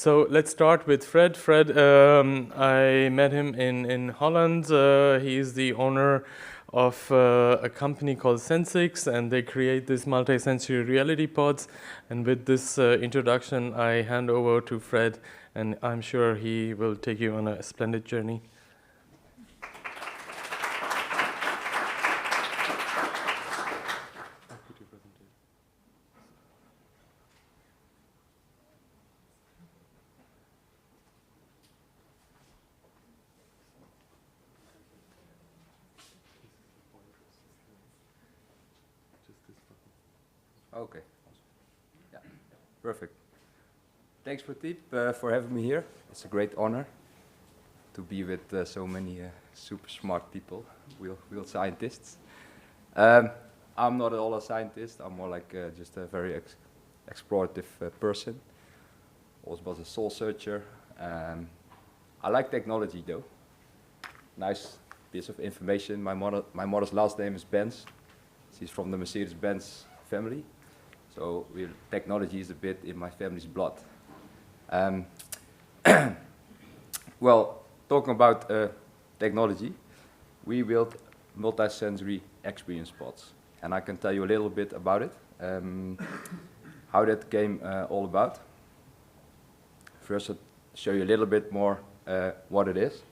So let's start with Fred. Fred, I met him in Holland. He's the owner of a company called Sensix, and they create these multi-sensory reality pods. And with this introduction, I hand over to Fred, and I'm sure he will take you on a splendid journey. Okay, awesome. Yeah, perfect. Thanks, Pradeep, for having me here. It's a great honor to be with so many super smart people, real scientists. I'm not at all a scientist. I'm more like just a very explorative person. Also was a soul searcher. I like technology, though. Nice piece of information. My mother's last name is Benz. She's from the Mercedes-Benz family. So technology is a bit in my family's blood. Well, talking about technology, we built multi-sensory experience pods. And I can tell you a little bit about it, how that came all about. First, I'll show you a little bit more what it is.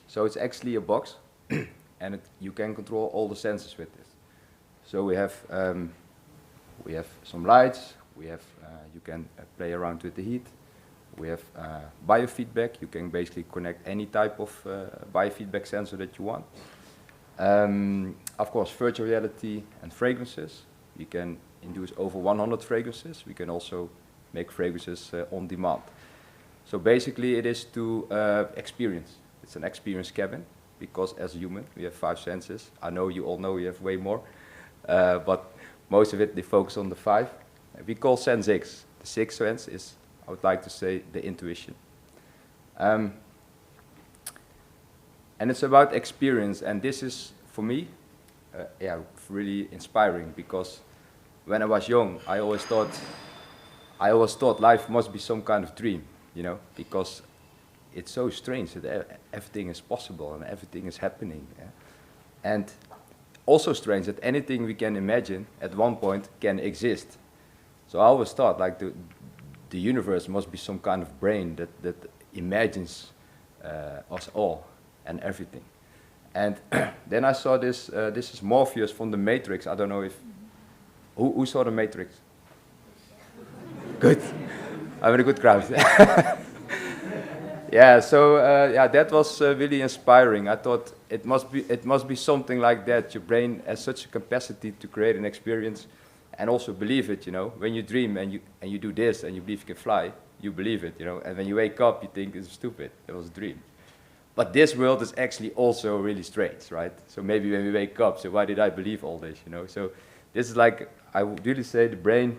So it's actually a box, and you can control all the senses with this. So we have some lights, you can play around with the heat. We have biofeedback. You can basically connect any type of biofeedback sensor that you want. Of course, virtual reality and fragrances. We can induce over 100 fragrances. We can also make fragrances on demand. So basically it is to experience. It's an experience cabin, because as a human we have 5 senses. I know you all know we have way more, but most of it, they focus on the 5. We call sense X. The 6th sense is, I would like to say, the intuition. And it's about experience, and this is, for me, really inspiring, because when I was young, I always thought life must be some kind of dream, you know, because it's so strange that everything is possible and everything is happening. Yeah? And also strange that anything we can imagine at one point can exist. So I always thought like the universe must be some kind of brain that imagines us all and everything. And then I saw this, this is Morpheus from the Matrix. I don't know if, who saw the Matrix? Good, I'm in a good crowd. Yeah, so that was really inspiring. I thought it must be something like that. Your brain has such a capacity to create an experience, and also believe it. You know, when you dream and you do this and you believe you can fly, you believe it. You know, and when you wake up, you think it's stupid. It was a dream. But this world is actually also really strange, right? So maybe when we wake up, so why did I believe all this? You know, so this is like, I would really say the brain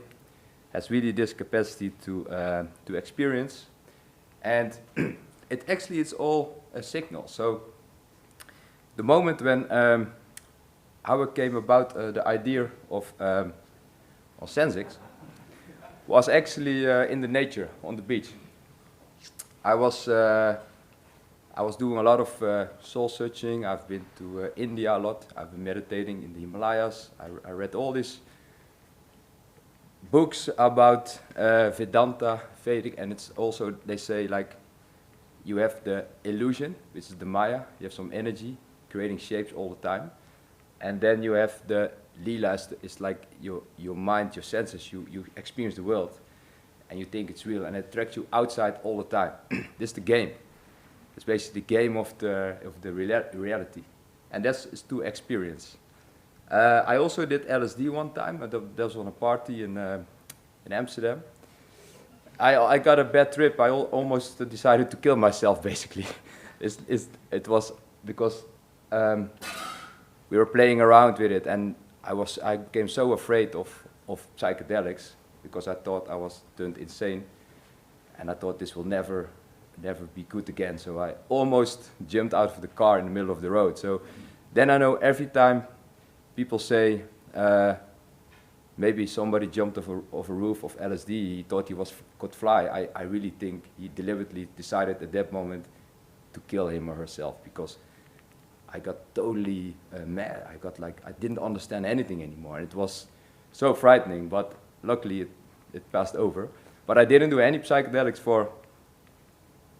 has really this capacity to experience. And it's all a signal. So the moment when how it came about the idea of Sensix was actually in the nature on the beach. I was doing a lot of soul searching. I've been to India a lot. I've been meditating in the Himalayas. I read all these books about Vedanta, Vedic, and it's also, they say, like, you have the illusion, which is the Maya. You have some energy, creating shapes all the time. And then you have the Lila, it's like your mind, your senses, you experience the world. And you think it's real, and it attracts you outside all the time. This is the game. It's basically the game of the reality. And that's to experience. I also did LSD one time. That was on a party in Amsterdam. I got a bad trip. I almost decided to kill myself, basically. It was because we were playing around with it, and I became so afraid of psychedelics, because I thought I was turned insane, and I thought this will never be good again. So I almost jumped out of the car in the middle of the road. So then I know every time people say maybe somebody jumped off a roof of LSD, he thought he could fly. I really think he deliberately decided at that moment to kill him or herself, because I got totally mad. I didn't understand anything anymore. And it was so frightening, but luckily it passed over. But I didn't do any psychedelics for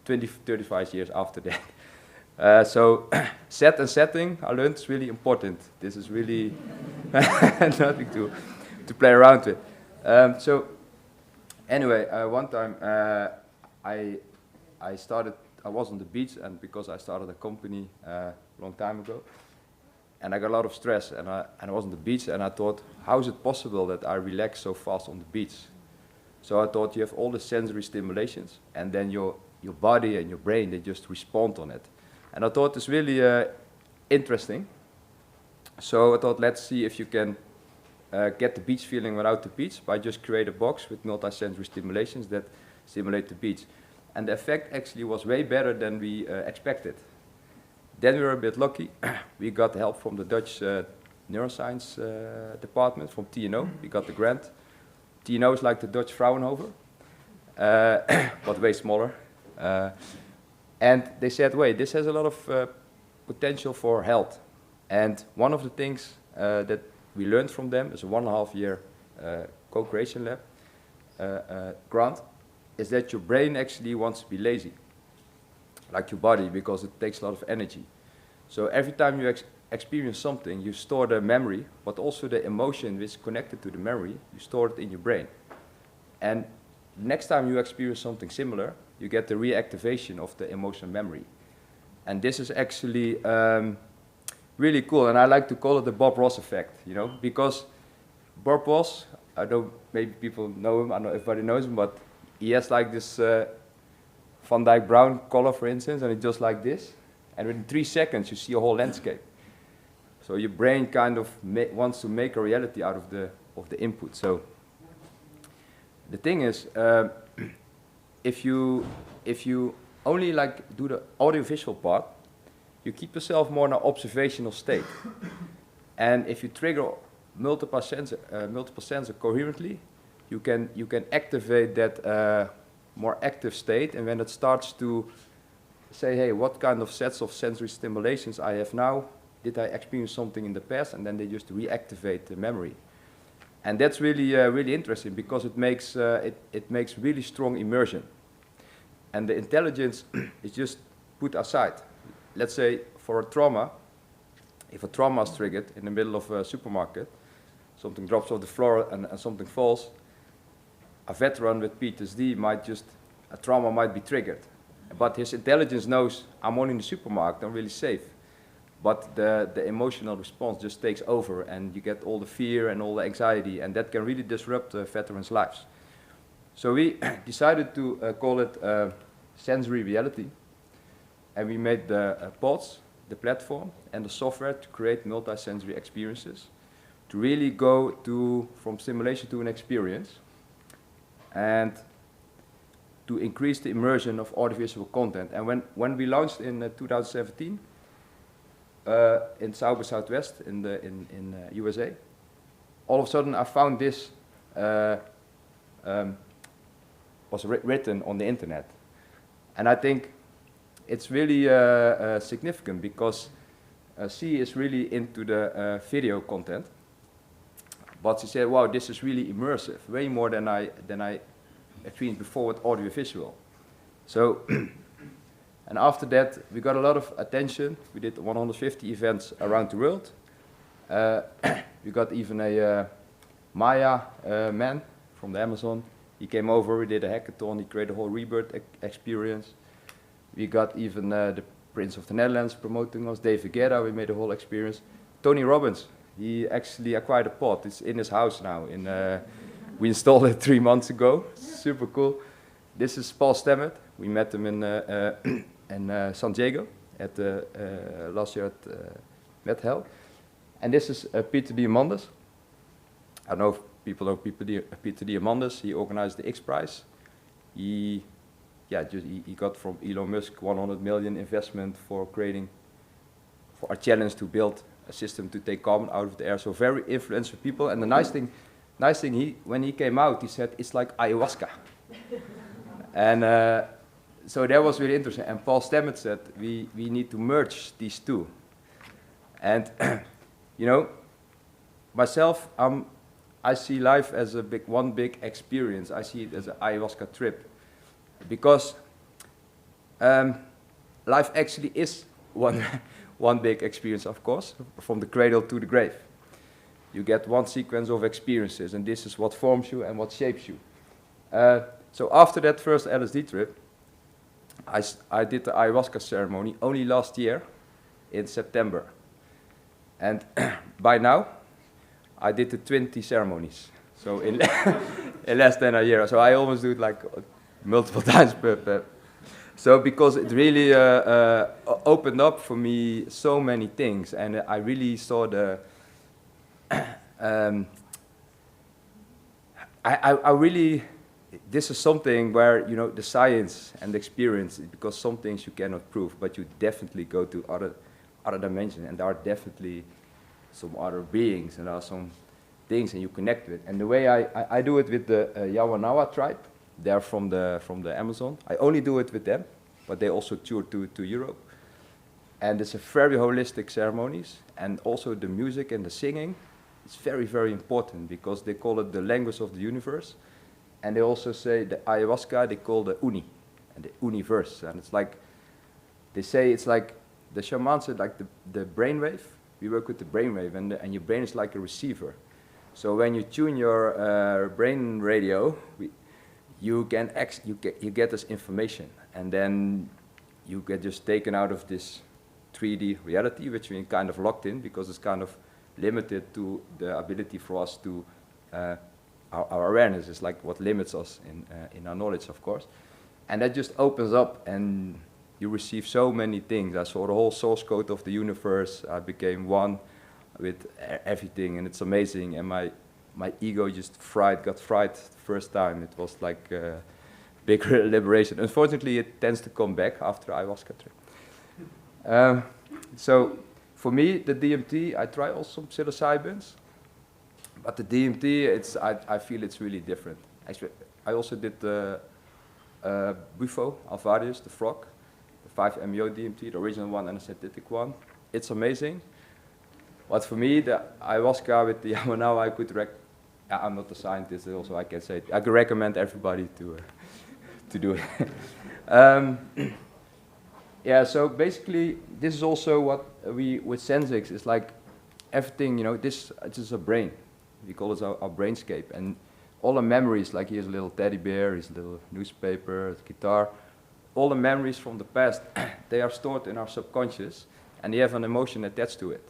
20, 35 years after that. So set and setting, I learned, is really important. This is really nothing to play around with. So anyway, one time I was on the beach, and because I started a company a long time ago, and I got a lot of stress, and I was on the beach, and I thought, how is it possible that I relax so fast on the beach? So I thought, you have all the sensory stimulations, and then your body and your brain, they just respond on it. And I thought it's really interesting. So I thought, let's see if you can get the beach feeling without the beach by just create a box with multisensory stimulations that stimulate the beach. And the effect actually was way better than we expected. Then we were a bit lucky. We got help from the Dutch neuroscience department, from TNO. We got the grant. TNO is like the Dutch Fraunhofer, but way smaller. And they said, wait, this has a lot of potential for health. And one of the things that we learned from them is a 1.5 year co-creation lab grant, is that your brain actually wants to be lazy, like your body, because it takes a lot of energy. So every time you experience something, you store the memory, but also the emotion which is connected to the memory, you store it in your brain. And next time you experience something similar, you get the reactivation of the emotional memory. And this is actually really cool, and I like to call it the Bob Ross effect, you know, because Bob Ross, I don't, maybe people know him, I don't know if everybody knows him, but he has like this Van Dyke Brown color, for instance, and it's just like this, and within 3 seconds you see a whole landscape. So your brain kind of wants to make a reality out of the input. So the thing is, if you only like do the audiovisual part, you keep yourself more in an observational state. And if you trigger multiple sensors coherently, you can activate that more active state. And when it starts to say, hey, what kind of sets of sensory stimulations I have now? Did I experience something in the past? And then they just reactivate the memory. And that's really really interesting, because it makes really strong immersion. And the intelligence is just put aside. Let's say for a trauma, if a trauma is triggered in the middle of a supermarket, something drops off the floor and something falls, a veteran with PTSD a trauma might be triggered. But his intelligence knows, I'm only in the supermarket, I'm really safe. But the emotional response just takes over, and you get all the fear and all the anxiety, and that can really disrupt veterans' lives. So we decided to call it sensory reality. And we made the pods, the platform, and the software to create multi-sensory experiences, to really go from stimulation to an experience, and to increase the immersion of audiovisual content. And when we launched in 2017 in South by Southwest in USA, all of a sudden I found this was written on the internet, and I think it's really significant, because she is really into the video content, but she said, wow, this is really immersive, way more than I experienced before with audiovisual. So, and after that, we got a lot of attention. We did 150 events around the world. We got even a Maya man from the Amazon. He came over, we did a hackathon, he created a whole rebirth experience. We got even the Prince of the Netherlands promoting us, David Guetta, we made a whole experience. Tony Robbins, he actually acquired a pod, it's in his house now. We installed it 3 months ago, super cool. This is Paul Stammet, we met him in San Diego at last year at MedHealth. And this is Peter Diamandis. I don't know if people know Peter Diamandis, he organized the X Prize. He got from Elon Musk 100 million investment for a challenge to build a system to take carbon out of the air. So very influential people. And the nice thing, nice thing, when he came out, he said, it's like ayahuasca. And so that was really interesting. And Paul Stamets said, we need to merge these two. And, you know, myself, I see life as one big experience. I see it as an ayahuasca trip. Because life actually is one big experience, of course, from the cradle to the grave. You get one sequence of experiences, and this is what forms you and what shapes you. So after that first LSD trip, I did the ayahuasca ceremony only last year in September. And by now, I did the 20 ceremonies. So in less than a year. So I almost do it like multiple times per. So because it really opened up for me so many things, and I really saw the. I really, this is something where, you know, the science and the experience, because some things you cannot prove, but you definitely go to other dimensions, and there are definitely some other beings, and there are some things, and you connect with. And the way I do it with the Yawanawa tribe, they're from the Amazon. I only do it with them, but they also tour to Europe. And it's a very holistic ceremonies, and also the music and the singing. It's very, very important because they call it the language of the universe. And they also say the ayahuasca, they call the uni, and the universe. And it's like, they say it's like, the shaman said like the brainwave. We work with the brainwave, and your brain is like a receiver. So when you tune your brain radio, you get this information. And then you get just taken out of this 3D reality, which we're kind of locked in because it's kind of limited to the ability for us to, our awareness is like what limits us in our knowledge, of course. And that just opens up, and you receive so many things. I saw the whole source code of the universe. I became one with everything, and it's amazing. And my ego just got fried the first time. It was like a big liberation. Unfortunately, it tends to come back after ayahuasca trip. So for me, the DMT, I try also some psilocybins, but the DMT, I feel it's really different. Actually, I also did the Bufo, Alvarius, the frog, the 5-MeO DMT, the original one and the synthetic one. It's amazing. But for me, the ayahuasca with the Yamanawa, I'm not a scientist, also I can say it. I could recommend everybody to do it. Yeah, so basically, this is also what we, with Sensix, is like everything, you know, this is a brain. We call it our brainscape. And all the memories, like here's a little teddy bear, here's a little newspaper, guitar, all the memories from the past, they are stored in our subconscious, and they have an emotion attached to it.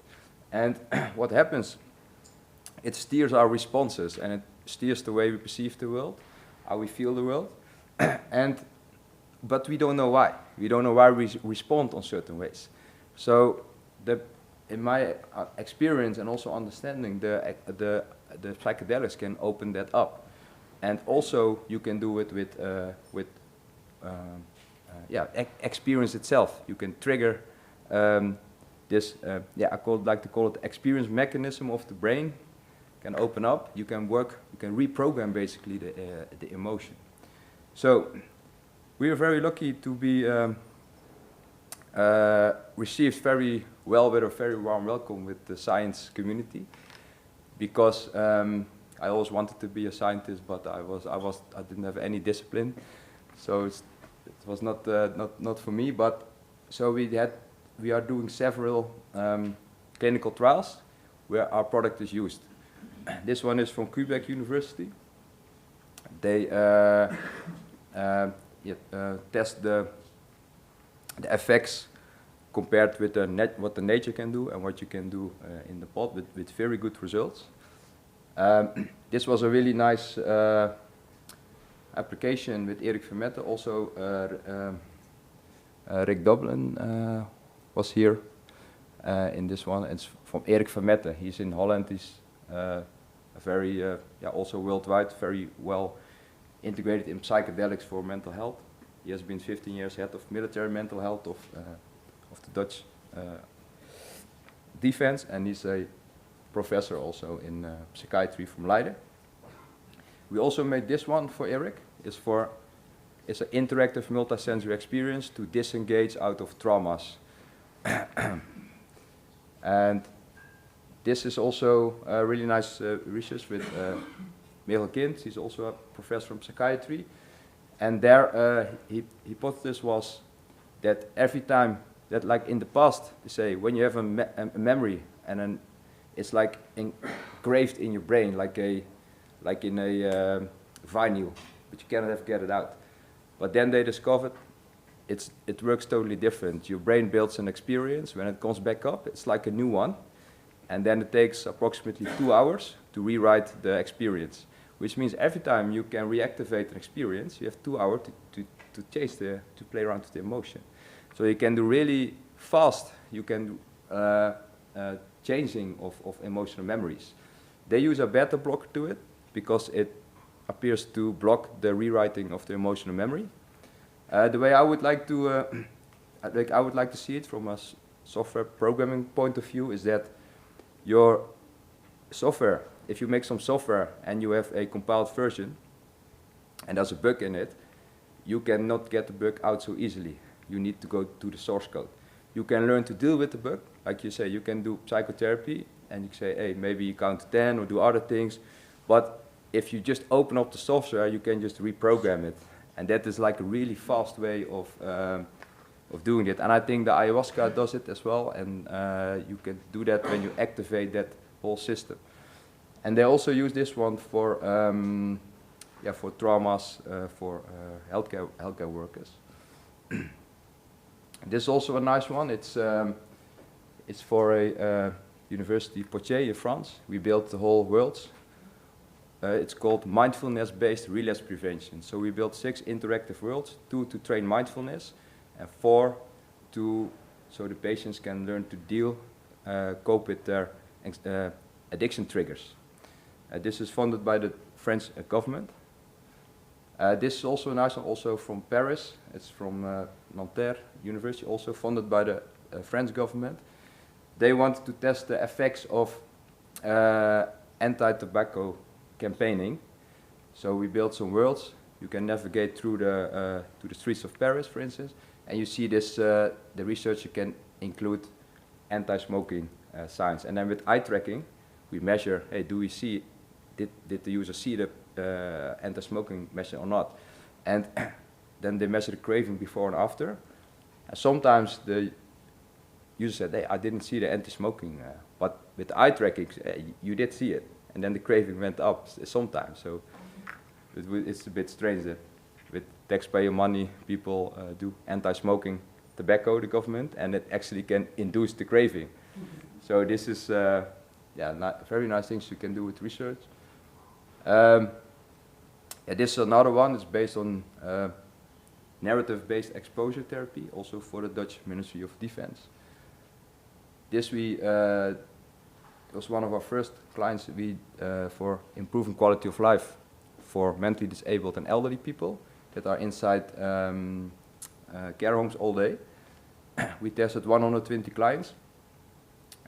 And what happens, it steers our responses, and it steers the way we perceive the world, how we feel the world. But we don't know why. We don't know why we respond on certain ways. So in my experience and also understanding, the psychedelics can open that up. And also you can do it with experience itself. You can trigger this, I like to call it the experience mechanism of the brain. Can open up, you can reprogram basically the emotion. So we are very lucky to be received very well with a very warm welcome with the science community, because I always wanted to be a scientist, but I didn't have any discipline, so it was not for me. But so we are doing several clinical trials where our product is used. This one is from Quebec University. They test the effects compared with what the nature can do and what you can do in the pot with very good results. This was a really nice application with Erik Vermette. Also, Rick Dublin was here in this one. It's from Erik Vermette. He's in Holland. He's very, also worldwide, very well integrated in psychedelics for mental health. He has been 15 years head of military mental health of the Dutch defense, and he's a professor also in psychiatry from Leiden. We also made this one for Eric. It's an interactive multisensory experience to disengage out of traumas. And this is also really nice research with Michael Kind. He's also a professor from psychiatry. And their hypothesis was that every time that, like in the past, they say when you have a memory and then it's like engraved in your brain, like in a vinyl, but you cannot get it out. But then they discovered it works totally different. Your brain builds an experience. When it comes back up, it's like a new one. And then it takes approximately 2 hours to rewrite the experience, which means every time you can reactivate an experience, you have 2 hours to play around with the emotion. So you can do really fast, you can do changing of emotional memories. They use a beta blocker to it because it appears to block the rewriting of the emotional memory. The way I would like to see it from a software programming point of view is that your software, if you make some software and you have a compiled version and there's a bug in it, you cannot get the bug out so easily. You need to go to the source code. You can learn to deal with the bug, like you say, you can do psychotherapy and you say, hey, maybe you count to 10 or do other things, but if you just open up the software, you can just reprogram it. And that is like a really fast way of doing it. And I think the ayahuasca does it as well, and you can do that when you activate that whole system. And they also use this one for traumas, for healthcare workers. This is also a nice one. It's for a University Poitiers in France. We built the whole world. It's called mindfulness-based relapse prevention. So we built 6 interactive worlds, 2 to train mindfulness, and 4 so the patients can learn to cope with their addiction triggers. This is funded by the French government. This is also a nice one, also from Paris. It's from Nanterre University, also funded by the French government. They wanted to test the effects of anti-tobacco campaigning. So we built some worlds. You can navigate through to the streets of Paris, for instance, and you see this. The researcher can include anti-smoking signs, and then with eye tracking, we measure. Hey, did the user see the anti-smoking message or not? And then they measure the craving before and after. And sometimes the user said, "Hey, I didn't see the anti-smoking," but with eye tracking, you did see it. And then the craving went up sometimes. So it's a bit strange that with taxpayer money, people do anti-smoking tobacco, the government, and it actually can induce the craving. So this is very nice things you can do with research. This is another one. It's based on narrative-based exposure therapy, also for the Dutch Ministry of Defense. This was one of our first clients for improving quality of life for mentally disabled and elderly people that are inside care homes all day. We tested 120 clients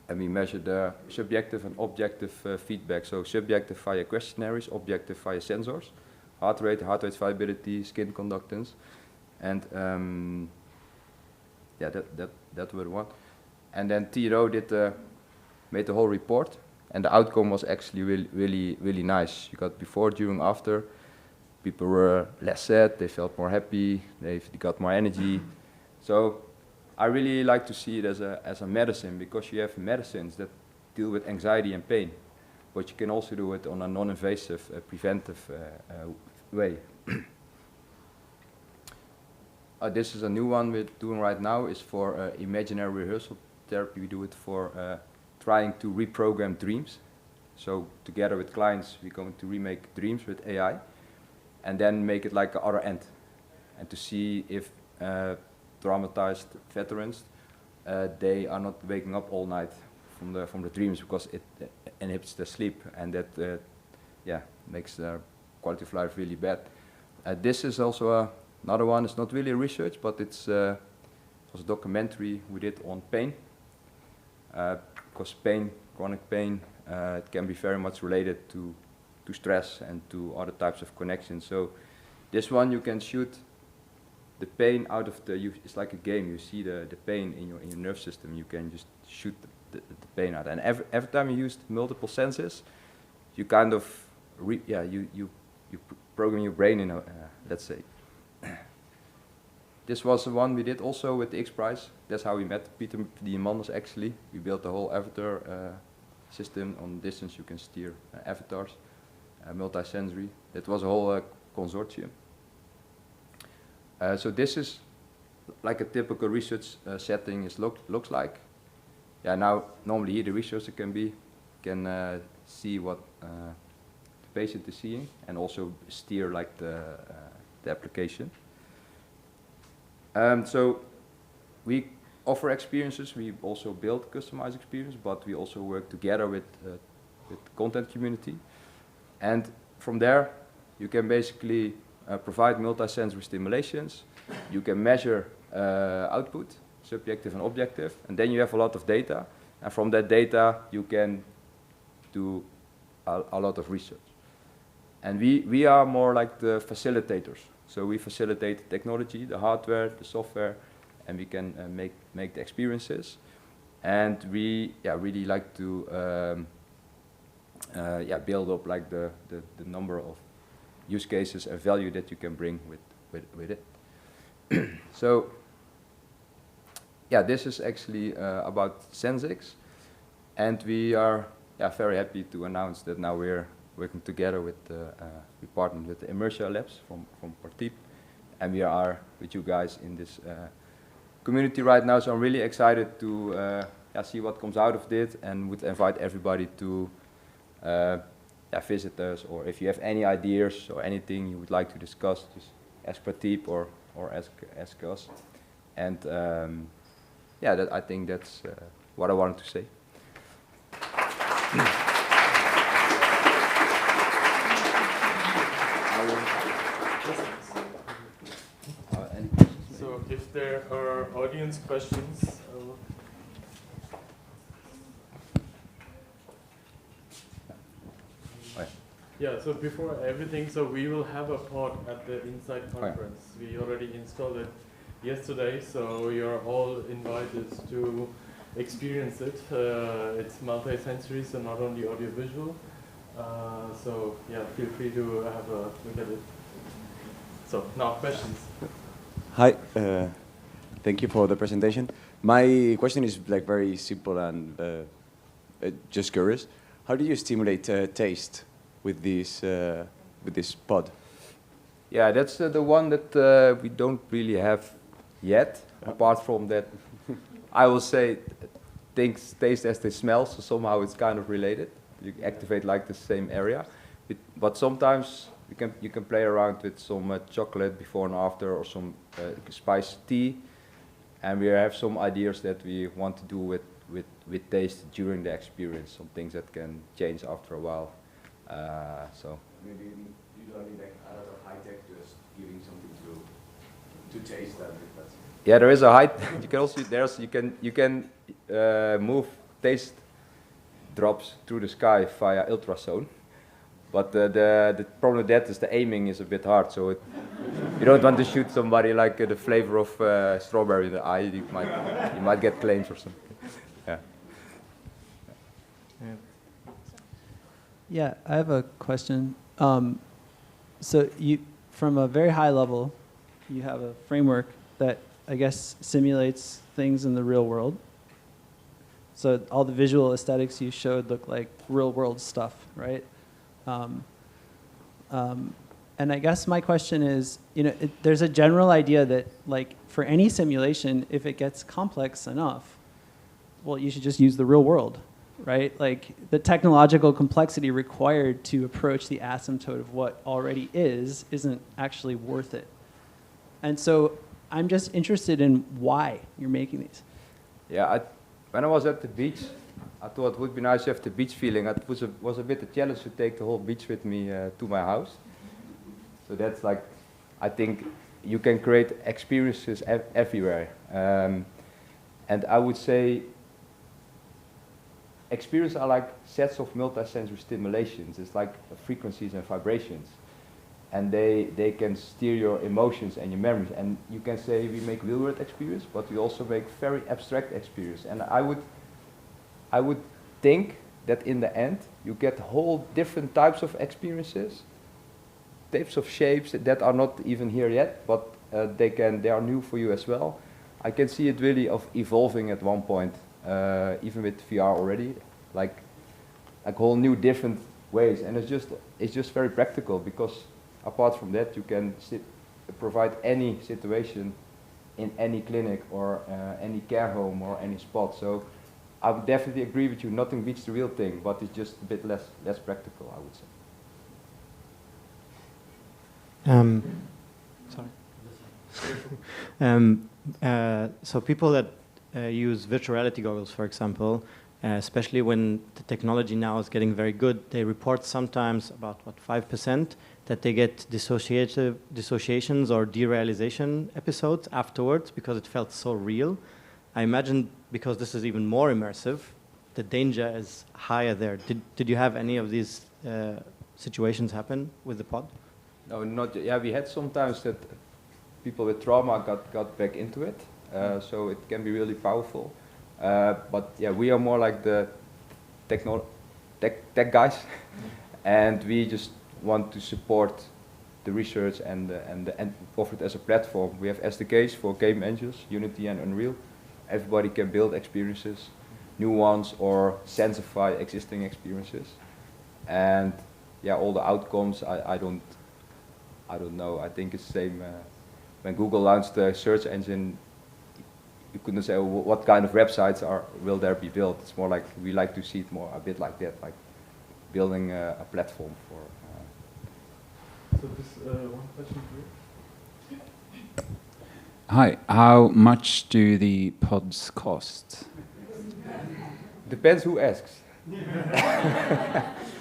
and we measured the subjective and objective feedback. So subjective via questionnaires, objective via sensors, heart rate variability, skin conductance, and that were the one. And then TRO made the whole report, and the outcome was actually really nice. You got before, during, after. People were less sad, they felt more happy, they got more energy. So I really like to see it as a medicine, because you have medicines that deal with anxiety and pain, but you can also do it on a non-invasive, preventive way. This is a new one we're doing right now. It's for imaginary rehearsal therapy. We do it for trying to reprogram dreams. So together with clients, we're going to remake dreams with AI, and then make it like the other end, and to see if traumatized veterans, they are not waking up all night from the dreams, because it inhibits their sleep, and that makes their quality of life really bad. This is also another one. It's not really research, but it was a documentary we did on pain, because pain, chronic pain, it can be very much related to stress and to other types of connections. So this one you can shoot the pain out of it's like a game. You see the pain in your nerve system. You can just shoot the pain out. And every time you use multiple senses, you kind of you program your brain in a let's say. This was the one we did also with the X Prize. That's how we met Peter Diamandis actually. We built the whole avatar system. On distance you can steer avatars, multi-sensory. That was a whole consortium. So this is like a typical research setting looks like. Yeah, now normally here the researcher can see what the patient is seeing and also steer like the application. So we offer experiences. We also build customized experience, but we also work together with content community. And from there, you can basically provide multi-sensory stimulations. You can measure output, subjective and objective, and then you have a lot of data. And from that data, you can do a lot of research. And we are more like the facilitators. So we facilitate the technology, the hardware, the software, and we can make the experiences. And we really like to build up like the number of use cases and value that you can bring with it. So this is actually about Sensix, and we are very happy to announce that now we're working together with we partnered with the Immersia Labs from Partip, and we are with you guys in this community right now. So I'm really excited to see what comes out of it, and would invite everybody to visit us, or if you have any ideas or anything you would like to discuss, just ask Partip or ask us. And I think that's what I wanted to say. So if there are audience questions, so before everything, so we will have a pod at the Insight conference. We already installed it yesterday, so you're all invited to experience it. It's multi-sensory, so not only audio-visual. So feel free to have a look at it. So now questions. Hi, thank you for the presentation. My question is like very simple and just curious. How do you stimulate taste with this pod? Yeah, that's the one that we don't really have yet. Apart from that, I will say things taste as they smell, so somehow it's kind of related. You activate like the same area, but sometimes you can play around with some chocolate before and after, or some spiced tea, and we have some ideas that we want to do with taste during the experience. Some things that can change after a while. So maybe you don't need like a lot of high tech, just giving something to taste that. Yeah, there is a high. You can also you can move taste drops through the sky via ultrasound, but the problem with that is the aiming is a bit hard. So you don't want to shoot somebody like the flavor of strawberry in the eye. You might get claims or something. Yeah, I have a question. So you, from a very high level, you have a framework that I guess simulates things in the real world. So all the visual aesthetics you showed look like real world stuff, right? And I guess my question is, there's a general idea that like for any simulation, if it gets complex enough, well, you should just use the real world, right? Like the technological complexity required to approach the asymptote of what already isn't actually worth it. And so I'm just interested in why you're making these. Yeah, when I was at the beach, I thought it would be nice to have the beach feeling. It was a bit a challenge to take the whole beach with me to my house. So that's like, I think you can create experiences everywhere. And I would say experiences are like sets of multisensory stimulations. It's like frequencies and vibrations. And they can steer your emotions and your memories. And you can say we make real world experience, but we also make very abstract experience. And I would think that in the end, you get whole different types of experiences, types of shapes that are not even here yet, but they are new for you as well. I can see it really evolving at one point, even with VR already, like whole new different ways. And it's just very practical, because apart from that, you can provide any situation in any clinic or any care home or any spot. So I would definitely agree with you, nothing beats the real thing, but it's just a bit less practical, I would say. Sorry. So people that use virtual reality goggles, for example, especially when the technology now is getting very good, they report sometimes about, 5%, that they get dissociations or derealization episodes afterwards because it felt so real. I imagine because this is even more immersive, the danger is higher there. Did you have any of these situations happen with the pod? No, not yet. Yeah, we had sometimes that people with trauma got back into it, so it can be really powerful. But yeah, we are more like the tech guys, and we just want to support the research and offer it as a platform. We have SDKs for game engines, Unity and Unreal. Everybody can build experiences, new ones, or sensify existing experiences. And yeah, all the outcomes, I don't know. I think it's the same. When Google launched the search engine, you couldn't say, what kind of websites will there be built. It's more like we like to see it more a bit like that, like building a platform for. So this one question for you. Hi, how much do the pods cost? Depends who asks.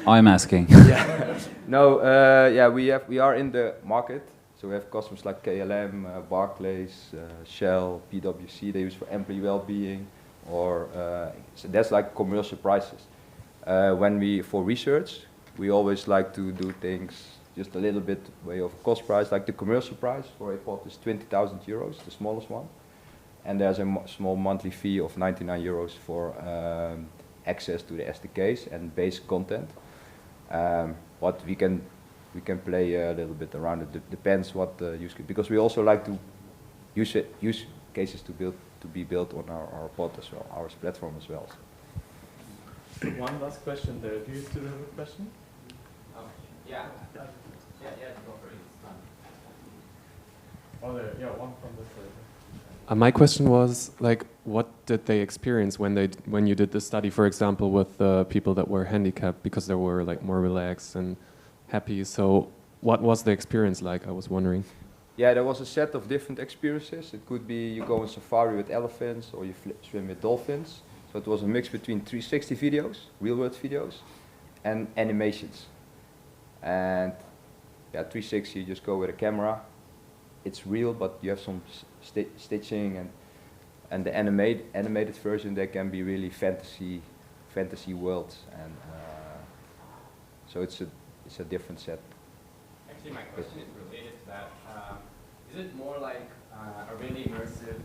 I'm asking. Yeah. No, yeah, we are in the market. So we have customers like KLM, Barclays, Shell, PwC. They use for employee well-being, or so that's like commercial prices. For research, we always like to do things just a little bit way of cost price. Like the commercial price for a pod is 20,000 euros, the smallest one, and there's a small monthly fee of 99 euros for access to the SDKs and base content. What we can play a little bit around it. Depends what the use case, because we also like to use cases to be built on our pod as well, our platform as well. So one last question there. Do you still have a question? Yeah, go for it. Oh, there. Yeah, one from this side. My question was, like, what did they experience when you did the study, for example, with the people that were handicapped, because they were like more relaxed and happy? So what was the experience like? I was wondering. Yeah, there was a set of different experiences. It could be you go on safari with elephants, or you swim with dolphins. So it was a mix between 360 videos, real world videos, and animations. And yeah, 360, you just go with a camera. It's real, but you have some stitching, and the animated version, they can be really fantasy worlds, and so it's a different set. Actually, my question is related to that. Is it more like a really immersive?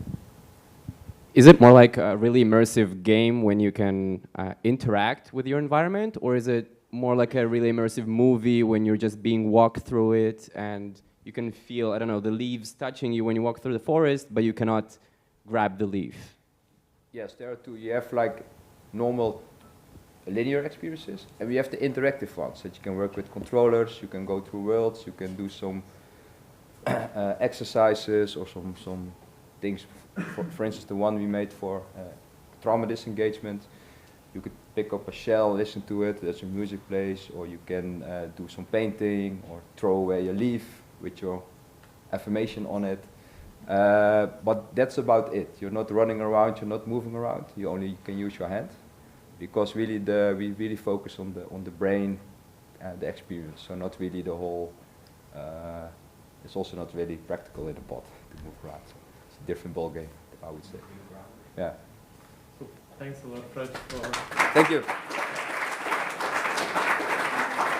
Is it more like a really immersive game when you can interact with your environment, or is it more like a really immersive movie when you're just being walked through it and you can feel, I don't know, the leaves touching you when you walk through the forest, but you cannot grab the leaf? Yes, there are two. You have like normal linear experiences, and we have the interactive ones that you can work with controllers, you can go through worlds, you can do some exercises or some things. For instance, the one we made for trauma disengagement, you could pick up a shell, listen to it, there's some music plays, or you can do some painting or throw away a leaf with your affirmation on it. But that's about it. You're not running around, you're not moving around, you only can use your hand. Because really we really focus on the brain and the experience, so not really the whole, it's also not really practical in the pod to move around. So it's a different ball game, I would say. Yeah. So Thanks a lot, Fred. Thank you.